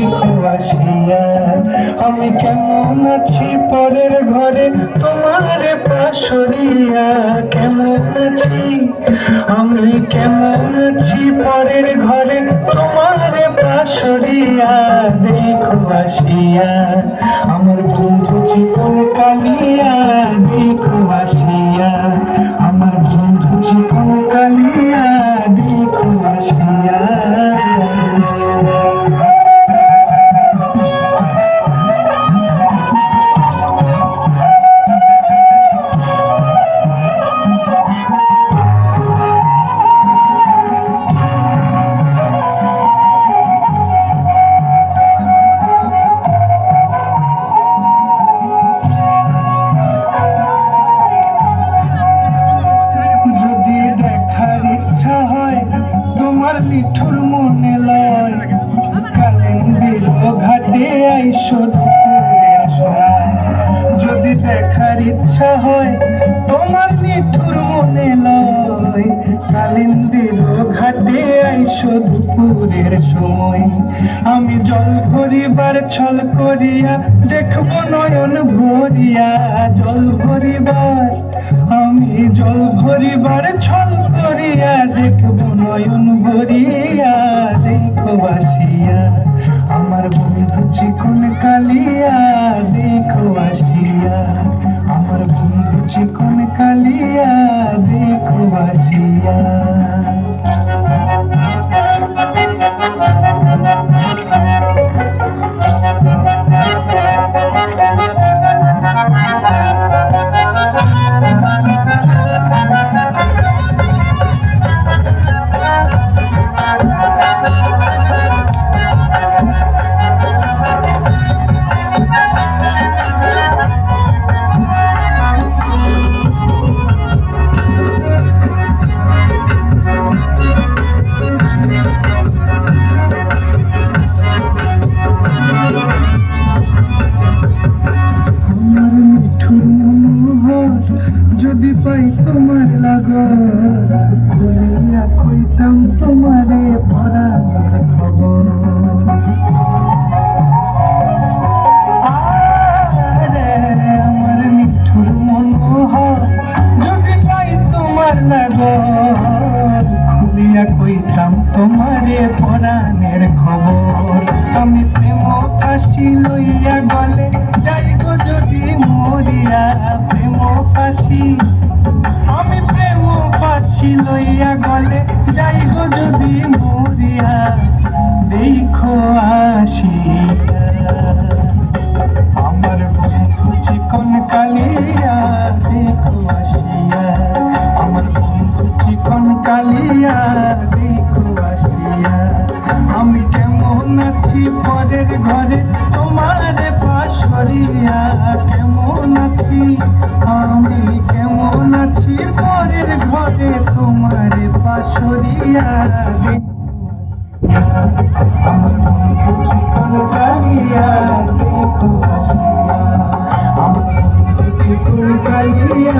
দেখো আসিয়া। আমি কেমন আছি পরের ঘরে তোমার পাশরিয়া, কেমন আছি আমি, কেমন আছি পরের ঘরে তোমার পাশরিয়া, দেখো আসিয়া। আমার বন্ধু জীবন কালিয়া, দেখো আসিয়া। আমার বন্ধু জীবন কালিয়া, দেখো আসিয়া। যদি দেখার ইচ্ছা হয় তোমার নিঠুর মনে লয়, কালিন্দির ঘাটে আইসো দুপুরের সময়। যদি দেখার ইচ্ছা হয় তোমার নিঠুর মনে লয়, কালিন্দির ঘাটে আইসো দুপুরের সময়। আমি জল ভরিবার ছল করিয়া দেখব নয়ন ভরিয়া, জল ভরিবার আমি জল ভরিবার ছল করিয়া দেখব নয়ন ভরিয়া, দেখো আসিয়া। আমার বন্ধু চিকন কালিয়া, দেখো আসিয়া। আমার বন্ধু চিকন কালিয়া, দেখো আসিয়া। যদি পাই তোমার লাগর, খুলিয়া কইতাম তোমারে পরাণের খবর। আরে আমার নিঠুর মনোহর, যদি পাই তোমার লাগর, খুলিয়া কইতাম তোমারে পরাণের খবর। আমি প্রেম ফাঁসি লইয়া গলে যাই গো যদি মরিয়া, প্রেম ফাঁসি আমি প্রেম ফাঁসি লইয়া গলে যাই গো যদি মরিয়া, দেখো আসিয়া। আমার বন্ধু চিকন কালিয়া, দেখো আসিয়া। আমার বন্ধু চিকন কালিয়া, দেখো আসিয়া। আমি কেমন আছি পরের ঘরে তোমার পাশরিয়া, কেমন আছি আমি, কেমন আছি পরের ঘরে তোমার পাশরিয়া। আমার বন্ধু চিকন কালিয়া, দেখো আসিয়া। আমার বন্ধু চিকন কালিয়া।